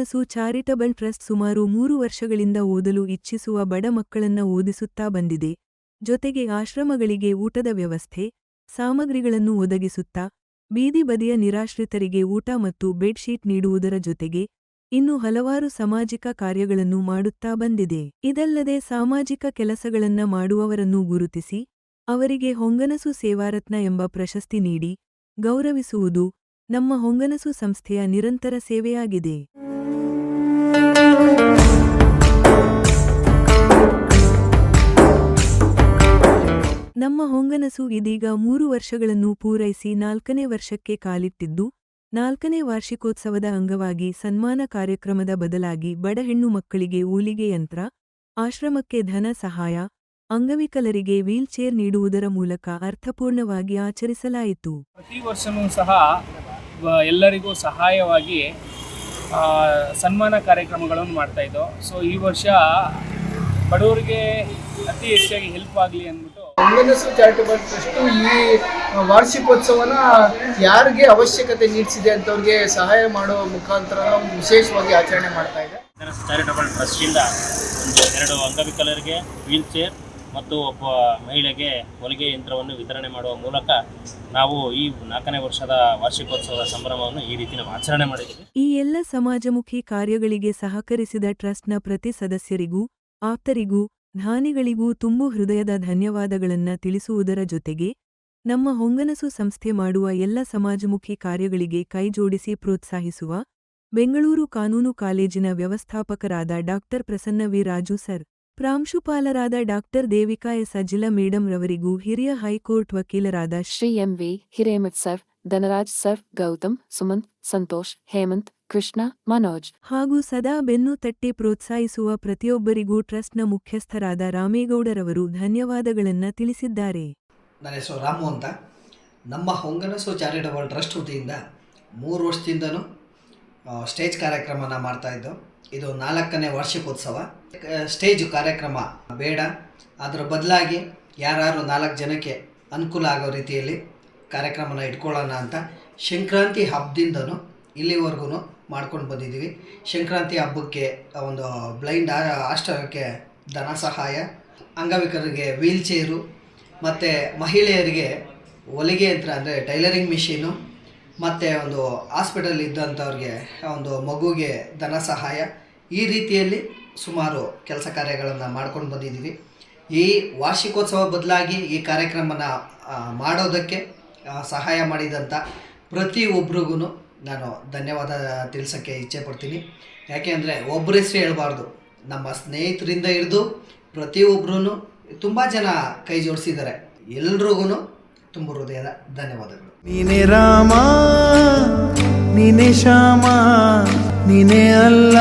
Honganasu charitable trust ಸುಮಾರು 3 ವರ್ಷಗಳಿಂದ ಓದಲು ಇಚ್ಛಿಸುವ ಬಡ ಮಕ್ಕಳನ್ನ ಓದಿಸುತ್ತಾ ಬಂದಿದೆ. ಜೊತೆಗೆ ಆಶ್ರಮಗಳಿಗೆ ಊಟದ ವ್ಯವಸ್ಥೆ, ಸಾಮಗ್ರಿಗಳನ್ನು ಒದಗಿಸುತ್ತಾ, ಬೀದಿ ಬದಿಯ ನಿರಾಶ್ರಿತರಿಗೆ ಊಟ ಮತ್ತು ಬೆಡ್ಶೀಟ್ ನೀಡುವುದರ ಜೊತೆಗೆ, ಇನ್ನು ಹಲವಾರು ಸಾಮಾಜಿಕ ಕಾರ್ಯಗಳನ್ನು ಮಾಡುತ್ತಾ ಬಂದಿದೆ. ಇದಲ್ಲದೆ ಸಾಮಾಜಿಕ ಕೆಲಸಗಳನ್ನ ಮಾಡುವವರನ್ನು ಗುರುತಿಸಿ, ಅವರಿಗೆ ಹೊಂಗನಸು ಸೇವಾರತ್ನ ಎಂಬ ಪ್ರಶಸ್ತಿ ನೀಡಿ, ಗೌರವಿಸುವುದು ನಮ್ಮ ಹೊಂಗನಸು ಸಂಸ್ಥೆಯ ನಿರಂತರ ಸೇವೆಯಾಗಿದೆ. ನಮ್ಮ ಹೊಂಗನಸು ಇದೀಗ 3 ವರ್ಷಗಳನ್ನು ಪೂರೈಸಿ 4ನೇ ವರ್ಷಕ್ಕೆ ಕಾಲಿಟ್ಟಿದ್ದು, 4ನೇ ವಾರ್ಷಿಕೋತ್ಸವದ ಅಂಗವಾಗಿ ಸನ್ಮಾನ ಕಾರ್ಯಕ್ರಮದ ಬದಲಾಗಿ ಬಡ ಹೆಣ್ಣು ಮಕ್ಕಳಿಗೆ ಹೊಲಿಗೆ ಯಂತ್ರ, ಆಶ್ರಮಕ್ಕೆ ಧನ ಸಹಾಯ, ಅಂಗವಿಕಲರಿಗೆ ವೀಲ್ಚೇರ್ ನೀಡುವುದರ ಮೂಲಕ ಅರ್ಥಪೂರ್ಣವಾಗಿ ಆಚರಿಸಲಾಯಿತು. ಪ್ರತಿ ವರ್ಷವೂ ಸಹ ಎಲ್ಲರಿಗೂ ಸಹಾಯವಾಗಿ ಸನ್ಮಾನ ಕಾರ್ಯಕ್ರಮಗಳನ್ನು ಮಾಡ್ತಾ ಇದ್ದೋ. ಸೊ ಈ ವರ್ಷ ಬಡವರಿಗೆ ಅತಿ ಹೆಚ್ಚಾಗಿ ಹೆಲ್ಪ್ ಆಗಲಿ ಅಂದ್ಬಿಟ್ಟು ಹೊಂಗನಸು ಚಾರಿಟಬಲ್ ಟ್ರಸ್ಟು ಈ ವಾರ್ಷಿಕೋತ್ಸವನ ಯಾರಿಗೆ ಅವಶ್ಯಕತೆ ನೀಡಿಸಿದೆ ಅಂತವ್ರಿಗೆ ಸಹಾಯ ಮಾಡುವ ಮುಖಾಂತರ ವಿಶೇಷವಾಗಿ ಆಚರಣೆ ಮಾಡ್ತಾ ಇದೆ. ಹೊಂಗನಸು ಚಾರಿಟಬಲ್ ಟ್ರಸ್ಟಿಂದ 2 ಅಂಗವಿಕಲರಿಗೆ ವೀಲ್ಚೇರ್ ಮತ್ತು ಒಬ್ಬ ಮಹಿಳೆಗೆ ಹೊಲಿಗೆ ಯಂತ್ರವನ್ನು ವಿತರಣೆ ಮಾಡುವ ಮೂಲಕ ನಾವು ಈ 4ನೇ ವರ್ಷದ ವಾರ್ಷಿಕೋತ್ಸವದ ಸಂಭ್ರಮವನ್ನು ಈ ರೀತಿ ನಾವು ಆಚರಣೆ ಮಾಡಿದ್ದೀವಿ. ಈ ಎಲ್ಲ ಸಮಾಜಮುಖಿ ಕಾರ್ಯಗಳಿಗೆ ಸಹಕರಿಸಿದ ಟ್ರಸ್ಟ್ನ ಪ್ರತಿ ಸದಸ್ಯರಿಗೂ, ಆಪ್ತರಿಗೂ, ದಾನಿಗಳಿಗೂ ತುಂಬು ಹೃದಯದ ಧನ್ಯವಾದಗಳನ್ನ ತಿಳಿಸುವುದರ ಜೊತೆಗೆ, ನಮ್ಮ ಹೊಂಗನಸು ಸಂಸ್ಥೆ ಮಾಡುವ ಎಲ್ಲ ಸಮಾಜಮುಖಿ ಕಾರ್ಯಗಳಿಗೆ ಕೈಜೋಡಿಸಿ ಪ್ರೋತ್ಸಾಹಿಸುವ ಬೆಂಗಳೂರು ಕಾನೂನು ಕಾಲೇಜಿನ ವ್ಯವಸ್ಥಾಪಕರಾದ ಡಾ. ಪ್ರಸನ್ನ ವಿ. ರಾಜು ಸರ್, ಪ್ರಾಂಶುಪಾಲರಾದ Dr. Devika S. Ajila madam ರವರಿಗೂ, ಹಿರಿಯ ಹೈಕೋರ್ಟ್ ವಕೀಲರಾದ Shri M. V. Hiremath sir, Dhanraj sir, Gautam, Sumanth, Santosh, Hemanth, Krishna, Manoj ಹಾಗೂ ಸದಾ ಬೆನ್ನು ತಟ್ಟಿ ಪ್ರೋತ್ಸಾಹಿಸುವ ಪ್ರತಿಯೊಬ್ಬರಿಗೂ ಟ್ರಸ್ಟ್ನ ಮುಖ್ಯಸ್ಥರಾದ ರಾಮೇಗೌಡರವರು ಧನ್ಯವಾದಗಳನ್ನ ತಿಳಿಸಿದ್ದಾರೆ. ನನ್ನ ಹೆಸರು ರಾಮು ಅಂತ. ನಮ್ಮ ಹೊಂಗನಸು ಚಾರಿಟಬಲ್ ಟ್ರಸ್ಟ್ ವತಿಯಿಂದ 3 ವರ್ಷದಿಂದನೂ ಸ್ಟೇಜ್ ಕಾರ್ಯಕ್ರಮನ ಮಾಡ್ತಾಯಿದ್ದೋ. ಇದು 4ನೇ ವಾರ್ಷಿಕೋತ್ಸವ. ಸ್ಟೇಜ್ ಕಾರ್ಯಕ್ರಮ ಬೇಡ, ಅದರ ಬದಲಾಗಿ ಯಾರು 4 ಜನಕ್ಕೆ ಅನುಕೂಲ ಆಗೋ ರೀತಿಯಲ್ಲಿ ಕಾರ್ಯಕ್ರಮನ ಇಟ್ಕೊಳ್ಳೋಣ ಅಂತ ಸಂಕ್ರಾಂತಿ ಹಬ್ಬದಿಂದನೂ ಇಲ್ಲಿವರೆಗೂ ಮಾಡ್ಕೊಂಡು ಬಂದಿದ್ದೀವಿ. ಸಂಕ್ರಾಂತಿ ಹಬ್ಬಕ್ಕೆ ಒಂದು ಬ್ಲೈಂಡ್ ಆಶ್ರಮಕ್ಕೆ ಧನ ಸಹಾಯ, ಅಂಗವಿಕಲರಿಗೆ ವೀಲ್ಚೇರು ಮತ್ತು ಮಹಿಳೆಯರಿಗೆ ಹೊಲಿಗೆ ಯಂತ್ರ ಅಂದರೆ ಟೈಲರಿಂಗ್ ಮಿಷಿನು, ಮತ್ತು ಒಂದು ಹಾಸ್ಪಿಟಲ್ ಇದ್ದಂಥವ್ರಿಗೆ ಒಂದು ಮಗುಗೆ ಧನ ಸಹಾಯ, ಈ ರೀತಿಯಲ್ಲಿ ಸುಮಾರು ಕೆಲಸ ಕಾರ್ಯಗಳನ್ನು ಮಾಡ್ಕೊಂಡು ಬಂದಿದ್ದೀವಿ. ಈ ವಾರ್ಷಿಕೋತ್ಸವ ಬದಲಾಗಿ ಈ ಕಾರ್ಯಕ್ರಮನ ಮಾಡೋದಕ್ಕೆ ಸಹಾಯ ಮಾಡಿದಂಥ ಪ್ರತಿಯೊಬ್ಬರಿಗೂ ನಾನು ಧನ್ಯವಾದ ತಿಳಿಸೋಕ್ಕೆ ಇಚ್ಛೆ ಪಡ್ತೀನಿ. ಯಾಕೆ ಅಂದರೆ ಒಬ್ಬರ ಹೆಸರು ಹೇಳಬಾರ್ದು, ನಮ್ಮ ಸ್ನೇಹಿತರಿಂದ ಹಿಡಿದು ಪ್ರತಿಯೊಬ್ಬರೂ ತುಂಬ ಜನ ಕೈ ಜೋಡಿಸಿದ್ದಾರೆ. ಎಲ್ರಿಗೂ ತುಂಬ ಹೃದಯದ ಧನ್ಯವಾದಗಳು. ನೀನೇ ರಾಮ, ನೀನೇ ಶ್ಯಾಮ, ನೀನೇ ಅಲ್ಲ.